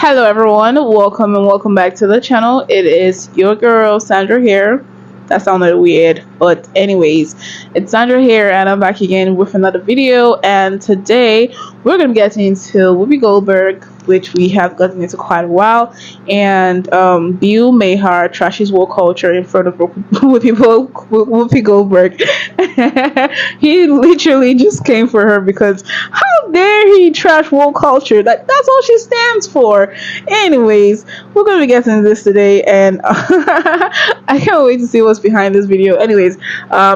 Hello everyone, welcome and welcome back to the channel. It is your girl Sandra here. That sounded weird, but anyways, it's Sandra here and I'm back again with another video, and today we're going to get into Whoopi Goldberg, which we have gotten into quite a while, and Bill Maher trashes woke culture in front of Whoopi Goldberg. He literally just came for her because how dare he trash woke culture? That's all she stands for. Anyways, we're going to be getting into this today, and I can't wait to see what's behind this video. Anyways,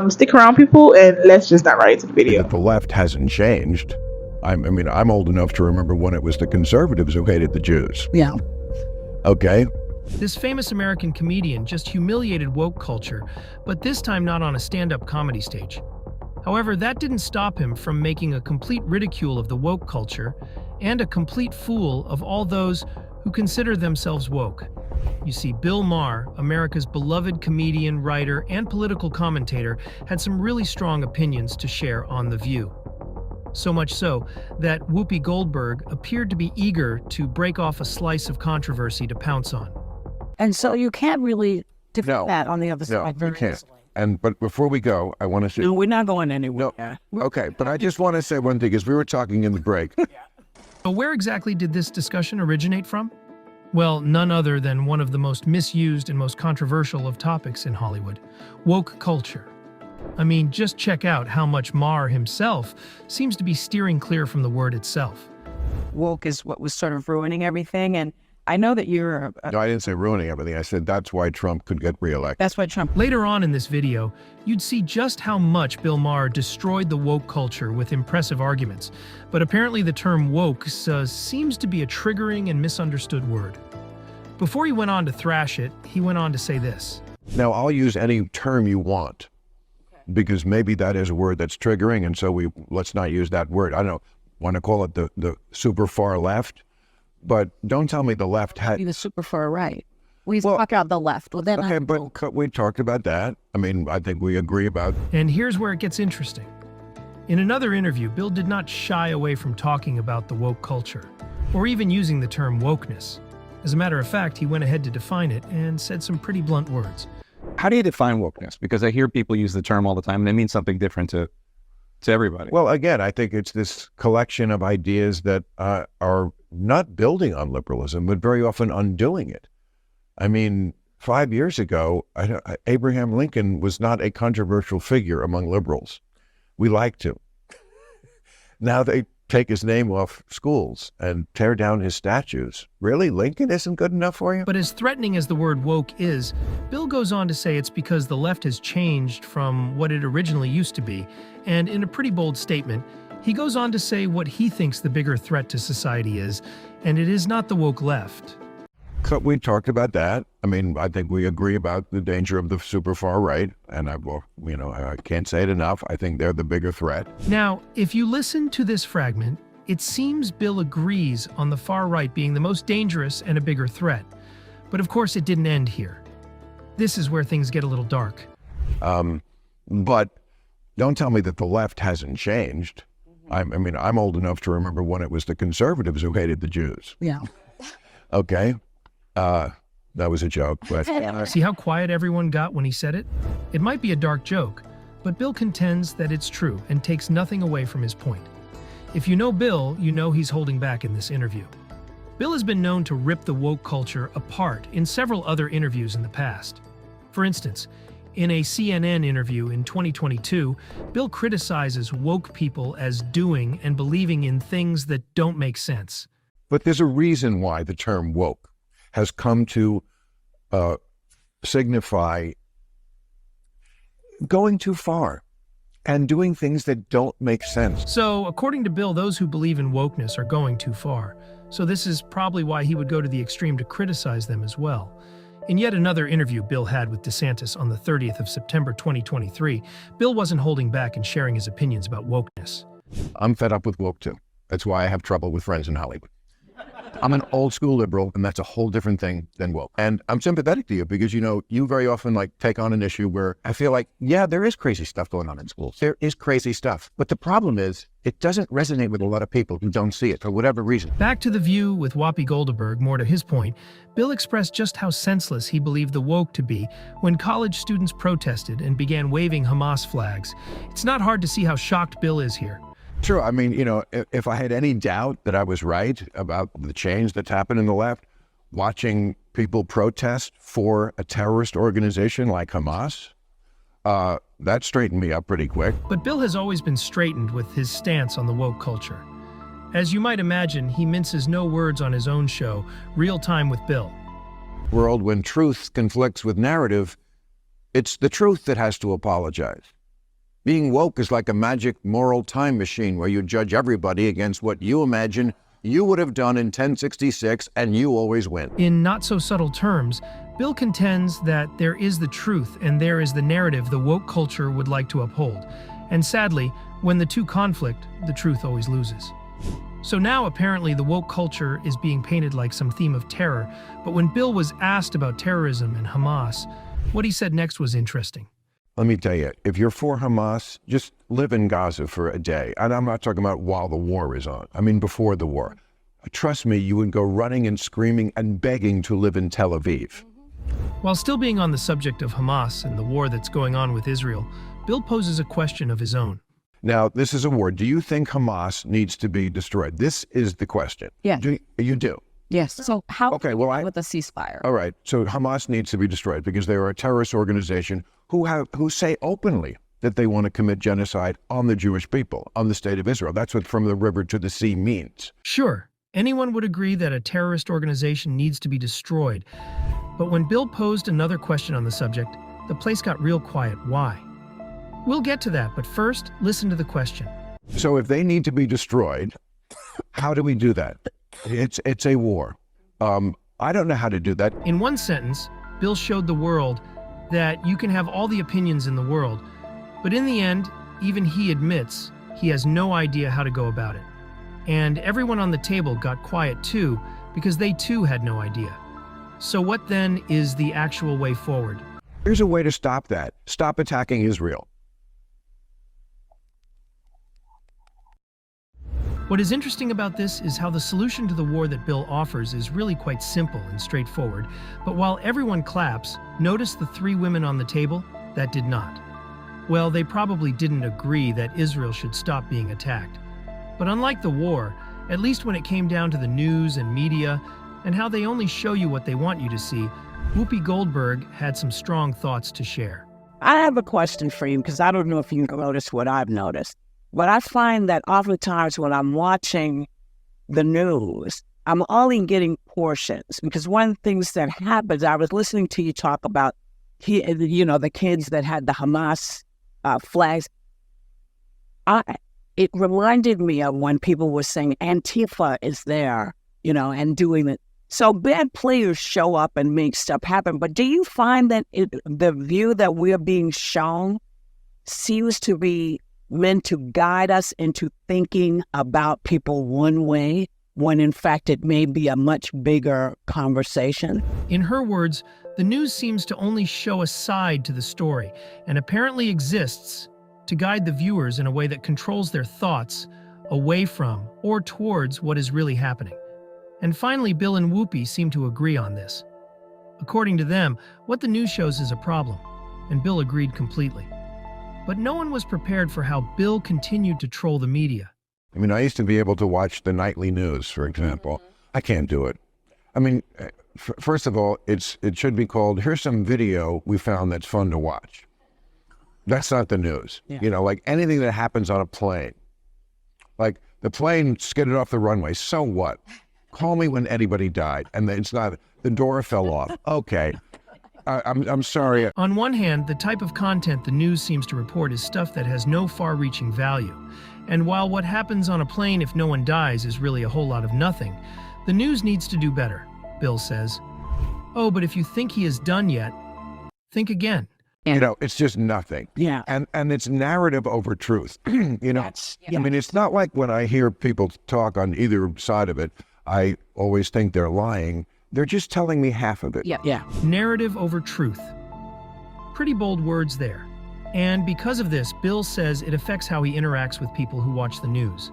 stick around people and let's just dive right into the video. That the left hasn't changed. I'm old enough to remember when it was the conservatives who hated the Jews. Yeah. Okay. This famous American comedian just humiliated woke culture, but this time not on a stand-up comedy stage. However, that didn't stop him from making a complete ridicule of the woke culture and a complete fool of all those who consider themselves woke. You see, Bill Maher, America's beloved comedian, writer, and political commentator, had some really strong opinions to share on The View. So much so that Whoopi Goldberg appeared to be eager to break off a slice of controversy to pounce on. And so you can't really defend that on the other side. No, you can't. But before we go, I want to say... No, we're not going anywhere. No, okay, but I just want to say one thing, because we were talking in the break. But where exactly did this discussion originate from? Well, none other than one of the most misused and most controversial of topics in Hollywood, woke culture. I mean, just check out how much Maher himself seems to be steering clear from the word itself. Woke is what was sort of ruining everything, and I know that you're... No, I didn't say ruining everything. I said that's why Trump could get reelected. That's why Trump... Later on in this video, you'd see just how much Bill Maher destroyed the woke culture with impressive arguments. But apparently the term woke seems to be a triggering and misunderstood word. Before he went on to thrash it, he went on to say this. Now, I'll use any term you want, because maybe that is a word that's triggering, and so let's not use that word. I don't want to call it the super far left, but don't tell me the left had... Be the super far right. We talk out the left. Well, then okay, but we talked about that. I mean, I think we agree about... And here's where it gets interesting. In another interview, Bill did not shy away from talking about the woke culture, or even using the term wokeness. As a matter of fact, he went ahead to define it and said some pretty blunt words. How do you define wokeness? Because I hear people use the term all the time and it means something different to everybody. Well, again, I think it's this collection of ideas that are not building on liberalism, but very often undoing it. I mean, 5 years ago, Abraham Lincoln was not a controversial figure among liberals. We liked him. Now they take his name off schools and tear down his statues. Really? Lincoln isn't good enough for you? But as threatening as the word woke is, Bill goes on to say it's because the left has changed from what it originally used to be. And in a pretty bold statement, he goes on to say what he thinks the bigger threat to society is, and it is not the woke left. So we talked about that. I mean, I think we agree about the danger of the super far right, and I can't say it enough. I think they're the bigger threat. Now, if you listen to this fragment, it seems Bill agrees on the far right being the most dangerous and a bigger threat. But of course, it didn't end here. This is where things get a little dark. But don't tell me that the left hasn't changed. I'm old enough to remember when it was the conservatives who hated the Jews. Yeah. Okay. That was a joke, but... See how quiet everyone got when he said it? It might be a dark joke, but Bill contends that it's true and takes nothing away from his point. If you know Bill, you know he's holding back in this interview. Bill has been known to rip the woke culture apart in several other interviews in the past. For instance, in a CNN interview in 2022, Bill criticizes woke people as doing and believing in things that don't make sense. But there's a reason why the term woke has come to signify going too far and doing things that don't make sense. So, according to Bill, those who believe in wokeness are going too far. So this is probably why he would go to the extreme to criticize them as well. In yet another interview Bill had with DeSantis on the 30th of September 2023, Bill wasn't holding back in sharing his opinions about wokeness. I'm fed up with woke too. That's why I have trouble with friends in Hollywood. I'm an old school liberal, and that's a whole different thing than woke. And I'm sympathetic to you because, you know, you very often like take on an issue where I feel like, yeah, there is crazy stuff going on in schools. There is crazy stuff. But the problem is it doesn't resonate with a lot of people who don't see it for whatever reason. Back to The View with WHOOPI Goldberg. More to his point, Bill expressed just how senseless he believed the woke to be when college students protested and began waving Hamas flags. It's not hard to see how shocked Bill is here. True. I mean, you know, if I had any doubt that I was right about the change that's happened in the left, watching people protest for a terrorist organization like Hamas, that straightened me up pretty quick. But Bill has always been straightened with his stance on the woke culture. As you might imagine, he minces no words on his own show, Real Time with Bill. World when truth conflicts with narrative, it's the truth that has to apologize. Being woke is like a magic moral time machine where you judge everybody against what you imagine you would have done in 1066 and you always win. In not so subtle terms, Bill contends that there is the truth and there is the narrative the woke culture would like to uphold. And sadly, when the two conflict, the truth always loses. So now apparently the woke culture is being painted like some theme of terror, but when Bill was asked about terrorism and Hamas, what he said next was interesting. Let me tell you, if you're for Hamas, just live in Gaza for a day. And I'm not talking about while the war is on. I mean before the war. Trust me, you would go running and screaming and begging to live in Tel Aviv. While still being on the subject of Hamas and the war that's going on with Israel, Bill poses a question of his own. Now, this is a war. Do you think Hamas needs to be destroyed? This is the question. Yeah. You do? Yes. So how Okay, well, with a ceasefire? All right, so Hamas needs to be destroyed because they are a terrorist organization who say openly that they want to commit genocide on the Jewish people, on the state of Israel. That's what from the river to the sea means. Sure, anyone would agree that a terrorist organization needs to be destroyed. But when Bill posed another question on the subject, the place got real quiet. Why? We'll get to that, but first, listen to the question. So if they need to be destroyed, how do we do that? It's a war. I don't know how to do that. In one sentence, Bill showed the world that you can have all the opinions in the world, but in the end, even he admits he has no idea how to go about it. And everyone on the table got quiet too, because they too had no idea. So what then is the actual way forward? Here's a way to stop that. Stop attacking Israel. What is interesting about this is how the solution to the war that Bill offers is really quite simple and straightforward. But while everyone claps, notice the three women on the table that did not. Well, they probably didn't agree that Israel should stop being attacked. But unlike the war, at least when it came down to the news and media and how they only show you what they want you to see, WHOOPI Goldberg had some strong thoughts to share. I have a question for you because I don't know if you noticed what I've noticed. But I find that oftentimes when I'm watching the news, I'm only getting portions because one of the things that happens, I was listening to you talk about, the kids that had the Hamas flags. It reminded me of when people were saying Antifa is there, and doing it. So bad players show up and make stuff happen. But do you find that the view that we're being shown seems to be meant to guide us into thinking about people one way, when in fact it may be a much bigger conversation? In her words, the news seems to only show a side to the story and apparently exists to guide the viewers in a way that controls their thoughts away from or towards what is really happening. And finally, Bill and WHOOPI seem to agree on this. According to them, what the news shows is a problem, and Bill agreed completely. But no one was prepared for how Bill continued to troll the media. I mean, I used to be able to watch the nightly news, for example. I can't do it. I mean, first of all, it should be called, here's some video we found that's fun to watch. That's not the news. Yeah. Like anything that happens on a plane. Like the plane skidded off the runway, so what? Call me when anybody died, and it's not, the door fell off. Okay. I'm sorry. On one hand, the type of content the news seems to report is stuff that has no far-reaching value. And while what happens on a plane if no one dies is really a whole lot of nothing, the news needs to do better, Bill says. Oh, but if you think he is done yet, think again. It's just nothing. Yeah. And it's narrative over truth. I mean, it's not like when I hear people talk on either side of it, I always think they're lying. They're just telling me half of it. Yeah. Narrative over truth. Pretty bold words there. And because of this, Bill says it affects how he interacts with people who watch the news.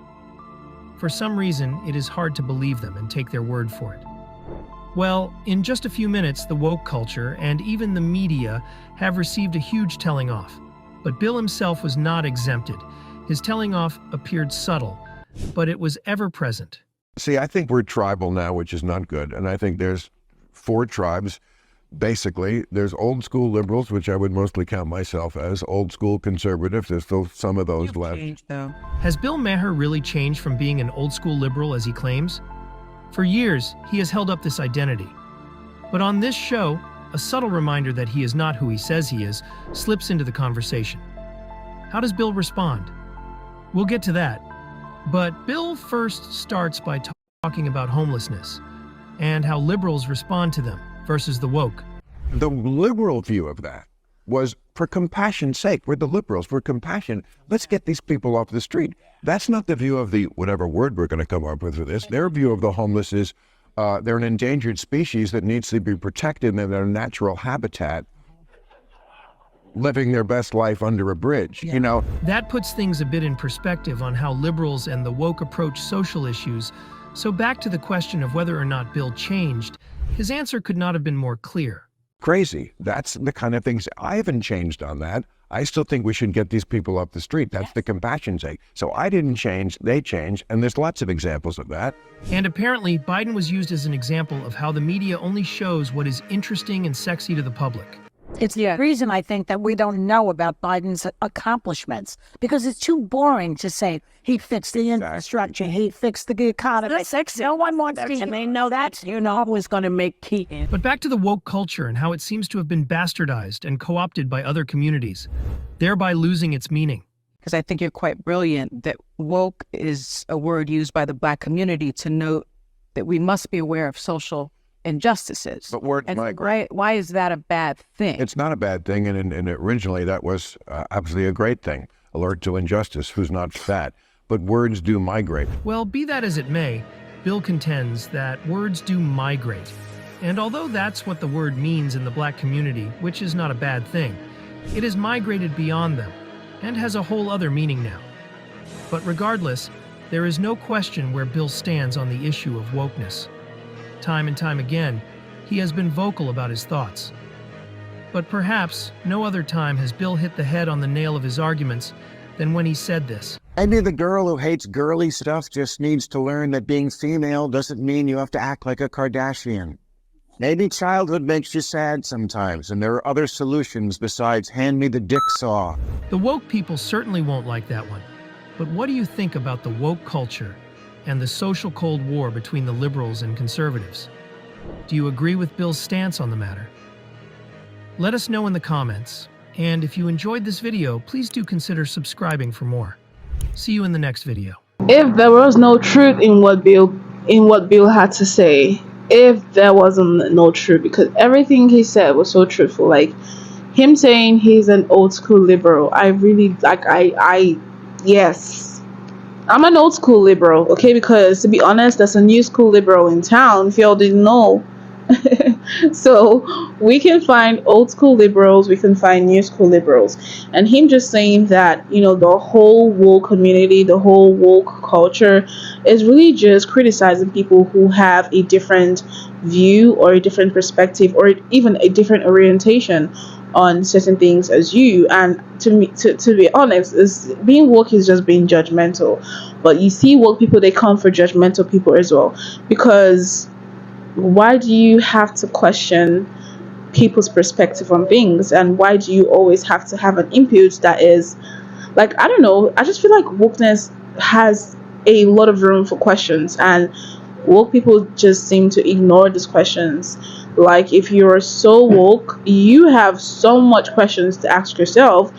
For some reason, it is hard to believe them and take their word for it. Well, in just a few minutes, the woke culture and even the media have received a huge telling off. But Bill himself was not exempted. His telling off appeared subtle, but it was ever present. See, I think we're tribal now, which is not good. And I think there's 4 tribes. Basically, there's old school liberals, which I would mostly count myself as, old school conservatives. There's still some of those left. Changed, though. Has Bill Maher really changed from being an old school liberal as he claims? For years, he has held up this identity. But on this show, a subtle reminder that he is not who he says he is slips into the conversation. How does Bill respond? We'll get to that. But Bill first starts by talking about homelessness and how liberals respond to them versus the woke. The liberal view of that was, for compassion's sake, we're the liberals, for compassion, let's get these people off the street. That's not the view of the, whatever word we're going to come up with for this. Their view of the homeless is they're an endangered species that needs to be protected in their natural habitat, living their best life under a bridge, you know. That puts things a bit in perspective on how liberals and the woke approach social issues. So back to the question of whether or not Bill changed, his answer could not have been more clear. Crazy. That's the kind of things, I haven't changed on that. I still think we should get these people off the street. That's the compassion sake. So I didn't change, they changed, and there's lots of examples of that. And apparently, Biden was used as an example of how the media only shows what is interesting and sexy to the public. It's the reason I think that we don't know about Biden's accomplishments, because it's too boring to say he fixed the infrastructure, he fixed the economy. No one wants to, and they know that, is going to make key. But back to the woke culture and how it seems to have been bastardized and co-opted by other communities, thereby losing its meaning. Because I think you're quite brilliant that woke is a word used by the Black community to note that we must be aware of social injustices. But words migrate. Why is that a bad thing? It's not a bad thing, and originally that was absolutely a great thing. Alert to injustice, who's not fat. But words do migrate. Well, be that as it may, Bill contends that words do migrate. And although that's what the word means in the Black community, which is not a bad thing, it has migrated beyond them and has a whole other meaning now. But regardless, there is no question where Bill stands on the issue of wokeness. Time and time again, he has been vocal about his thoughts. But perhaps no other time has Bill hit the head on the nail of his arguments than when he said this. Maybe the girl who hates girly stuff just needs to learn that being female doesn't mean you have to act like a Kardashian. Maybe childhood makes you sad sometimes, and there are other solutions besides hand me the dick saw. The woke people certainly won't like that one. But what do you think about the woke culture and the social Cold War between the liberals and conservatives? Do you agree with Bill's stance on the matter? Let us know in the comments, and if you enjoyed this video, please do consider subscribing for more. See you in the next video. If there was no truth in what Bill had to say, if there wasn't no truth, because everything he said was so truthful, like him saying he's an old school liberal, I really like. Yes, I'm an old school liberal, okay, because to be honest, there's a new school liberal in town, if y'all didn't know. So we can find old school liberals, we can find new school liberals, and him just saying that, the whole woke community, the whole woke culture is really just criticizing people who have a different view or a different perspective or even a different orientation on certain things as you. And to be honest, being woke is just being judgmental. But you see, woke people, they come for judgmental people as well, because why do you have to question people's perspective on things, and why do you always have to have an input that is like, I don't know, I just feel like wokeness has a lot of room for questions, and woke people just seem to ignore these questions. Like, if you're so woke, you have so much questions to ask yourself,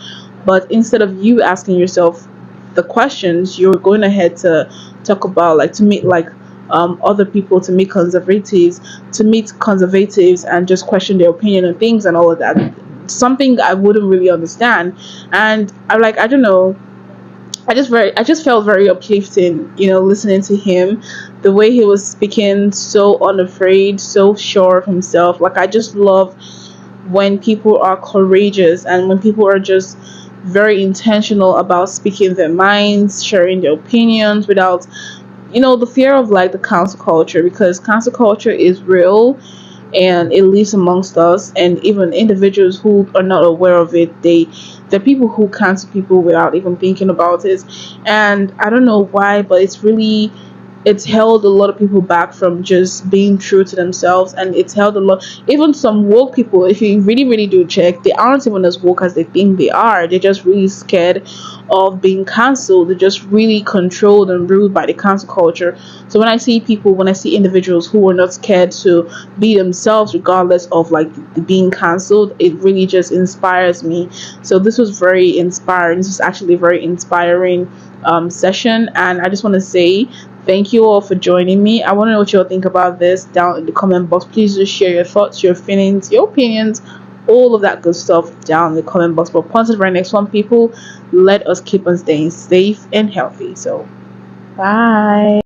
but instead of you asking yourself the questions, you're going ahead to talk about, like, to meet like other people, to meet conservatives, and just question their opinion on things and all of that. Something I wouldn't really understand. And I don't know, I just felt very uplifting, listening to him, the way he was speaking, so unafraid, so sure of himself. Like, I just love when people are courageous and when people are just very intentional about speaking their minds, sharing their opinions without, the fear of like the cancel culture, because cancel culture is real and it lives amongst us, and even individuals who are not aware of it, they're people who cancel people without even thinking about it. And I don't know why, but it's held a lot of people back from just being true to themselves, and it's held a lot, even some woke people, if you really really do check, they aren't even as woke as they think they are. They're just really scared of being cancelled. They're just really controlled and ruled by the cancel culture. So when I see individuals who are not scared to be themselves regardless of like the being cancelled, it really just inspires me. So this was very inspiring. This was actually a very inspiring session, and I just want to say thank you all for joining me. I want to know what you all think about this down in the comment box. Please just share your thoughts, your feelings, your opinions, all of that good stuff down in the comment box. But until the very next one, people, let us keep on staying safe and healthy. So, bye.